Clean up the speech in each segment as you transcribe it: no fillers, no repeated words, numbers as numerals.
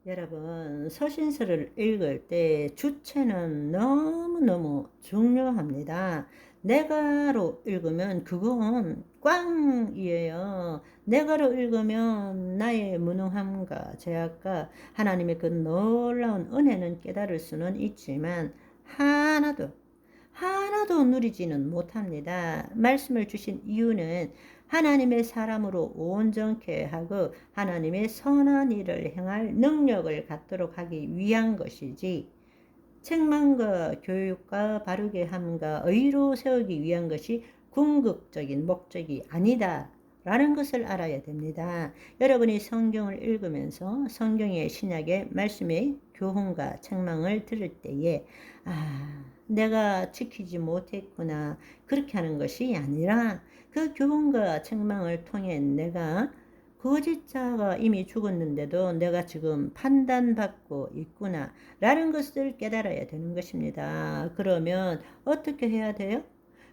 여러분, 서신서를 읽을 때 주체는 너무너무 중요합니다. 내가로 읽으면 그건 꽝이에요. 내가로 읽으면 나의 무능함과 죄악과 하나님의 그 놀라운 은혜는 깨달을 수는 있지만 하나도 누리지는 못합니다. 말씀을 주신 이유는 하나님의 사람으로 온전케 하고 하나님의 선한 일을 행할 능력을 갖도록 하기 위한 것이지, 책망과 교육과 바르게 함과 의로 세우기 위한 것이 궁극적인 목적이 아니다 라는 것을 알아야 됩니다. 여러분이 성경을 읽으면서 성경의 신약의 말씀의 교훈과 책망을 들을 때에 내가 지키지 못했구나, 그렇게 하는 것이 아니라 그 교훈과 책망을 통해 내가 거짓자가 이미 죽었는데도 내가 지금 판단받고 있구나 라는 것을 깨달아야 되는 것입니다. 그러면 어떻게 해야 돼요?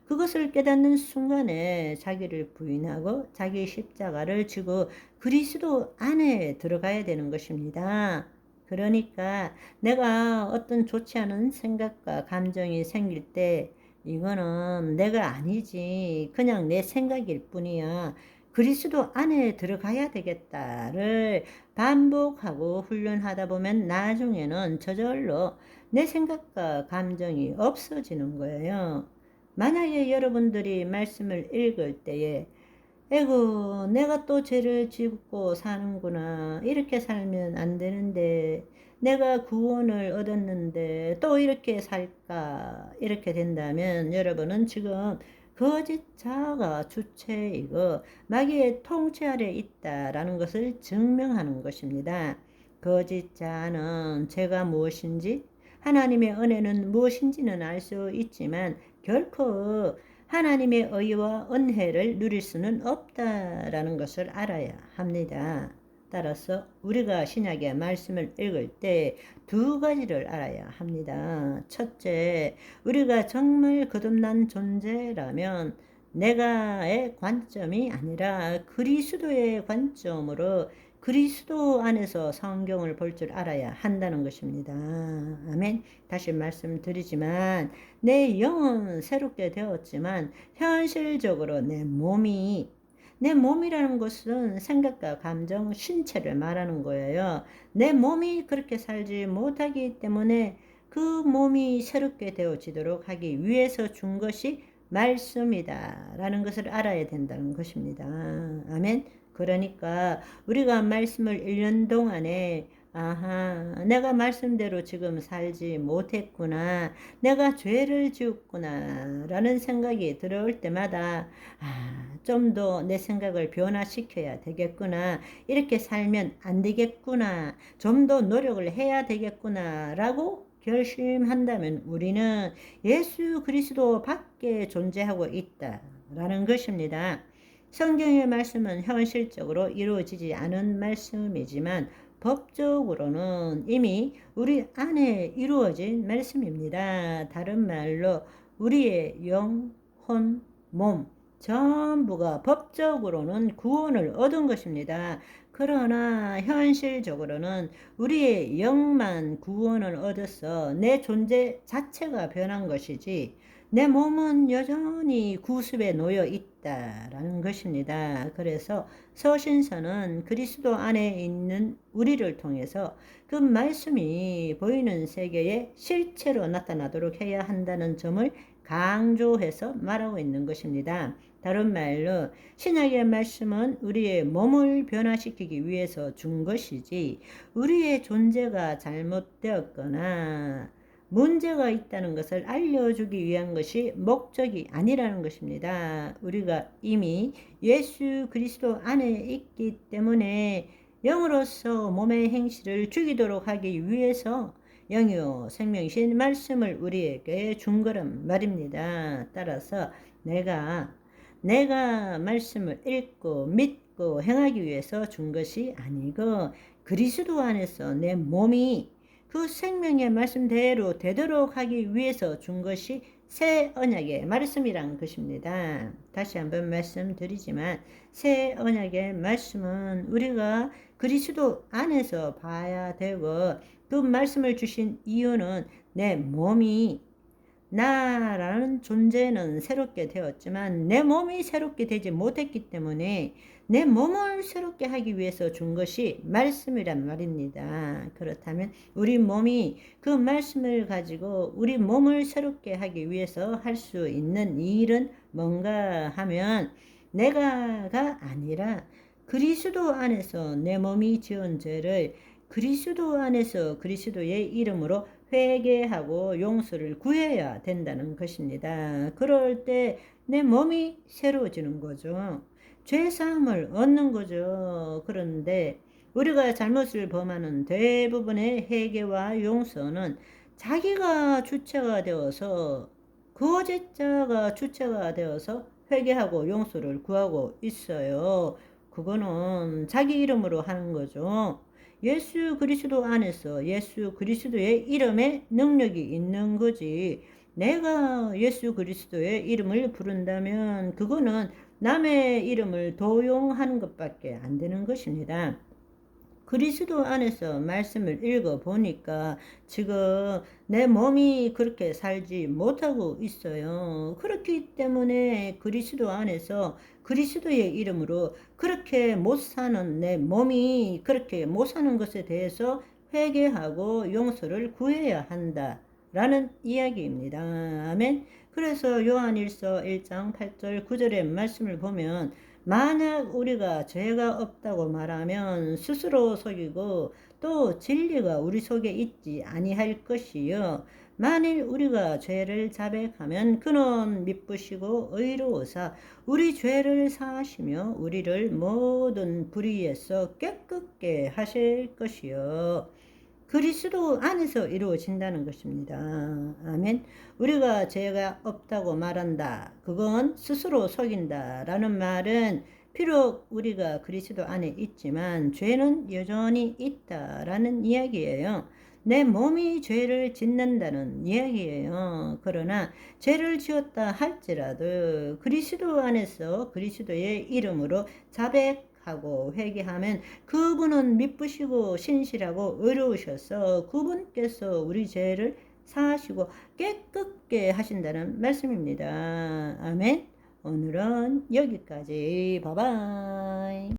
그것을 깨닫는 순간에 자기를 부인하고 자기 십자가를 지고 그리스도 안에 들어가야 되는 것입니다. 그러니까 내가 어떤 좋지 않은 생각과 감정이 생길 때 이거는 내가 아니지, 그냥 내 생각일 뿐이야, 그리스도 안에 들어가야 되겠다를 반복하고 훈련하다 보면 나중에는 저절로 내 생각과 감정이 없어지는 거예요. 만약에 여러분들이 말씀을 읽을 때에 에고, 내가 또 죄를 짓고 사는구나, 이렇게 살면 안 되는데, 내가 구원을 얻었는데 또 이렇게 살까, 이렇게 된다면 여러분은 지금 거짓자가 주체이고 마귀의 통치 아래 있다라는 것을 증명하는 것입니다. 거짓자는 죄가 무엇인지, 하나님의 은혜는 무엇인지는 알 수 있지만 결코 하나님의 의와 은혜를 누릴 수는 없다라는 것을 알아야 합니다. 따라서 우리가 신약의 말씀을 읽을 때 두 가지를 알아야 합니다. 첫째, 우리가 정말 거듭난 존재라면 내가의 관점이 아니라 그리스도의 관점으로 그리스도 안에서 성경을 볼 줄 알아야 한다는 것입니다. 아멘. 다시 말씀드리지만 내 영은 새롭게 되었지만 현실적으로 내 몸이라는 것은 생각과 감정, 신체를 말하는 거예요. 내 몸이 그렇게 살지 못하기 때문에 그 몸이 새롭게 되어지도록 하기 위해서 준 것이 말씀이다 라는 것을 알아야 된다는 것입니다. 아멘. 그러니까 우리가 말씀을 1년 동안에 내가 말씀대로 지금 살지 못했구나, 내가 죄를 지었구나 라는 생각이 들어올 때마다 좀 더 내 생각을 변화시켜야 되겠구나, 이렇게 살면 안 되겠구나, 좀 더 노력을 해야 되겠구나 라고 결심한다면 우리는 예수 그리스도 밖에 존재하고 있다라는 것입니다. 성경의 말씀은 현실적으로 이루어지지 않은 말씀이지만 법적으로는 이미 우리 안에 이루어진 말씀입니다. 다른 말로 우리의 영, 혼, 몸 전부가 법적으로는 구원을 얻은 것입니다. 그러나 현실적으로는 우리의 영만 구원을 얻어서 내 존재 자체가 변한 것이지 내 몸은 여전히 구습에 놓여 있다라는 것입니다. 그래서 서신서는 그리스도 안에 있는 우리를 통해서 그 말씀이 보이는 세계에 실체로 나타나도록 해야 한다는 점을 강조해서 말하고 있는 것입니다. 다른 말로 신약의 말씀은 우리의 몸을 변화시키기 위해서 준 것이지 우리의 존재가 잘못되었거나 문제가 있다는 것을 알려주기 위한 것이 목적이 아니라는 것입니다. 우리가 이미 예수 그리스도 안에 있기 때문에 영으로서 몸의 행실을 죽이도록 하기 위해서 영이요 생명이신 말씀을 우리에게 준 거란 말입니다. 따라서 내가 말씀을 읽고 믿고 행하기 위해서 준 것이 아니고 그리스도 안에서 내 몸이 그 생명의 말씀대로 되도록 하기 위해서 준 것이 새 언약의 말씀이란 것입니다. 다시 한번 말씀드리지만 새 언약의 말씀은 우리가 그리스도 안에서 봐야 되고, 그 말씀을 주신 이유는 내 몸이, 나라는 존재는 새롭게 되었지만 내 몸이 새롭게 되지 못했기 때문에 내 몸을 새롭게 하기 위해서 준 것이 말씀이란 말입니다. 그렇다면 우리 몸이 그 말씀을 가지고 우리 몸을 새롭게 하기 위해서 할 수 있는 일은 뭔가 하면, 내가가 아니라 그리스도 안에서 내 몸이 지은 죄를 그리스도 안에서 그리스도의 이름으로 회개하고 용서를 구해야 된다는 것입니다. 그럴 때 내 몸이 새로워지는 거죠. 죄사함을 얻는 거죠. 그런데 우리가 잘못을 범하는 대부분의 회개와 용서는 자기가 주체가 되어서, 거짓자가 주체가 되어서 회개하고 용서를 구하고 있어요. 그거는 자기 이름으로 하는 거죠. 예수 그리스도 안에서 예수 그리스도의 이름에 능력이 있는 거지, 내가 예수 그리스도의 이름을 부른다면 그거는 남의 이름을 도용하는 것밖에 안 되는 것입니다. 그리스도 안에서 말씀을 읽어보니까 지금 내 몸이 그렇게 살지 못하고 있어요. 그렇기 때문에 그리스도 안에서 그리스도의 이름으로 그렇게 못 사는 내 몸이 그렇게 못 사는 것에 대해서 회개하고 용서를 구해야 한다 라는 이야기입니다. 아멘. 그래서 요한일서 1장 8절 9절의 말씀을 보면, 만약 우리가 죄가 없다고 말하면 스스로 속이고 또 진리가 우리 속에 있지 아니할 것이요, 만일 우리가 죄를 자백하면 그는 미쁘시고 의로우사 우리 죄를 사하시며 우리를 모든 불의에서 깨끗게 하실 것이요. 그리스도 안에서 이루어진다는 것입니다. 아멘. 우리가 죄가 없다고 말한다, 그건 스스로 속인다 라는 말은, 비록 우리가 그리스도 안에 있지만 죄는 여전히 있다라는 이야기예요. 내 몸이 죄를 짓는다는 이야기예요. 그러나 죄를 지었다 할지라도 그리스도 안에서 그리스도의 이름으로 자백하고 회개하면 그분은 미쁘시고 신실하고 의로우셔서 그분께서 우리 죄를 사하시고 깨끗게 하신다는 말씀입니다. 아멘. 오늘은 여기까지. 바이바이.